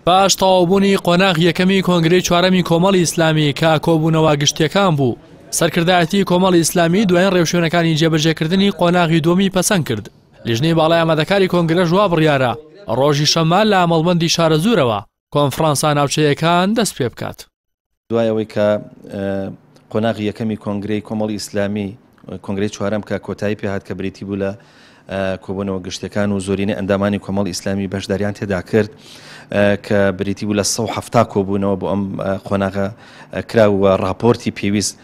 باش تەواوبوونی قۆناغ یەکەمی کۆنگرەی چوارەمی کۆمەڵی ئیسلامی کە کۆبوونەوە گشتیەکان بوو سەرکردایەتی کۆمەڵی ئیسلامی دوایین ڕێوشوێنەکانی جێبەجێکردنی قۆناغی دووەمی پەسەند کرد. لیژنەی باڵای ئامادەکاری کۆنگرە ژوا بڕیارە ڕۆژی شەمال لە ئەمەڵبەندی شارە زوورەوە کۆنفرانسا ناوچەیەکان دەست پێ بکات. دوای ئەوەی کە قۆناغی یەکەمی کۆنگرەی کۆمەڵی ئیسلامی کۆنگرەی چوارەم کە کۆتایی پێهات کە بریتی بوو لە کۆبوونەوە گشتەکان و زۆرینەی ئەندامانی کۆمەڵی ئیسلامی بەشداریان تێدا کرد کە بریتی بوو لە 170 کۆبوونەوە بۆ ئەم قۆناغە کراوە راپۆرتی پێویست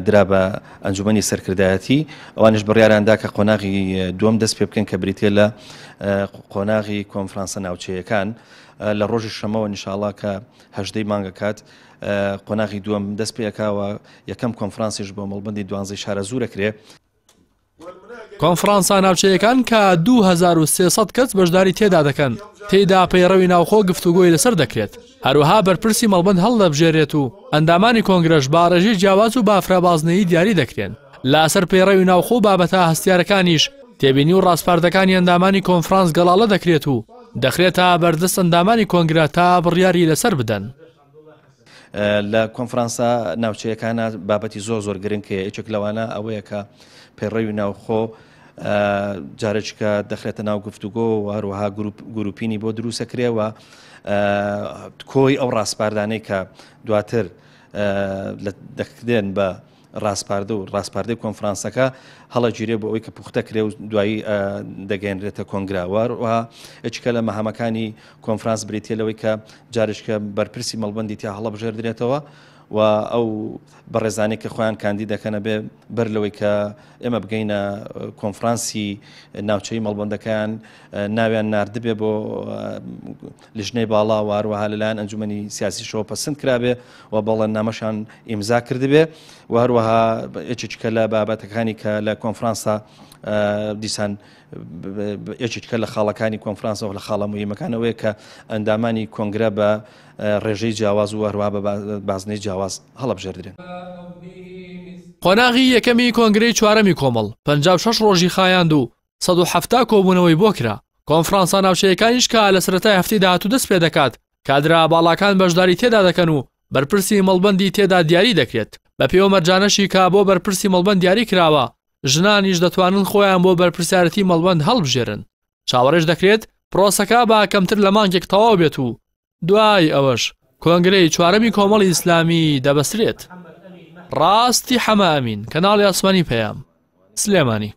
درا بە ئەنجومەنی سەرکردایەتی ئەوانش بڕیاراندا کە قۆناغی دووەم دەست پێ بکەن کە بریتێ لە قۆناغی کۆنفرانسە ناوچەیەکان لە ڕۆژی شەمەوە ئینشاءڵڵا کە 18 مانگە کات قۆناغی دووەم دەست پێکاوە یەکەم کۆنفرانسیش بۆ مەڵبەندی 12 شارە زوو دەکرێ. کۆنفرانسا ناوچەیەکان کە 2300 کەس بەشداری تێدا دەکەن تێیدا پەیڕەوی ناوخۆ گفتوگۆی لەسەر دەکرێت هەروەها بەرپرسی مەڵبەند هەڵدەبژێرێت و ئەندامانی کۆنگرەش باڕێژی جیاواز و بافرابازنەیی دیاری دەکرێن لەسەر پەیڕەوی ناوخۆ بابەتە هەستیارەکانیش تێبینی و ڕاستپاردەکانی ئەندامانی کۆنفرانس گەڵاڵە دەکرێت و دەخرێتە بەردەست ئەندامانی کۆنگرە تا بڕیاری لەسەر بدەن. لە کۆنفرانسا ناوچەیەکانە بابەتی زۆر گرنگکە یەکێک لەوانە ئەوەیە کە پەیڕەوی ناوخۆ جارێککە دەخرێتە ناو گفتوگۆ و هەروەها گروپینی بۆ دروستەکرێەوە کۆی ئەو ڕاستپاردانەی کە دواتر دەکردێن بە ڕاستپاردە و ڕاستپاردەی کۆنفرانسەکە هەڵەگیرێ بۆ ئەوەی کە پوختەکرێ و دوایی دەگەێنرێتە کۆنگراوار و هیچکە لە مەهەمەکانی کۆنفرانس بریتێلەوەی کە جارشکە بەرپرسی مەڵبەندی تیا هەڵەبژێردرێتەوە و ئەو بەڕێزانەی کە خۆیان کاندی دەکەنە بێ بەر لەوەی کە ئێمە بگەینە کۆنفرانسی ناوچەی مەڵبەندەکان ناویان ناردبێ بۆ لیژنەی باڵا و هەروەها لەلایەن ئەنجومەنی سیاسیشەوە پەسەند کرابێ و بەڵێننامەشان ئیمزا کردبێ و هەروەها یەکێکە لە بابەتەکانی کە لە کۆنفرانسا دیسان یەکێکە لە خاڵەکانی کۆنفرانسەوە لە خاڵە موهیمەکانەوەی کە ئەندامانی کۆنگرە بە ڕێژەی جیاواز و هەروە بە بازنەی جیاواز هەڵەبژێردرێن. قۆناغی یەکەمی کۆنگرەی چوارەمی کۆمەڵ 56 ڕۆژی خایاند و 170 کۆبوونەوەی بۆ کرا. کۆنفرانسا ناوچەیەکانیش کە لە سەرەتای هەفتەی داهاتوو دەست پێ دەکات کادرا باڵاکان بەشداری تێدا دەکەن و بەرپرسی مەڵبەندی تێدا دیاری دەکرێت بە پێوە مەرجانەشی کە بۆ بەرپرسی مەڵبەند دیاری کراوە ژنانیش دەتوانن خۆیان بۆ بەرپرسیارەتی مەڵبەند هەڵبژێرن. چاوەڕێژ دەکرێت پرۆسەکە بە کەمتر لە مانگێک تەواو بێت و دوای ئەوەش کۆنگرەی چوارەمی کۆمەڵی ئیسلامی دەبەسرێت. ڕاستی حەمە ئەمین کەناڵی ئاسمانی پەیام سلێمانی.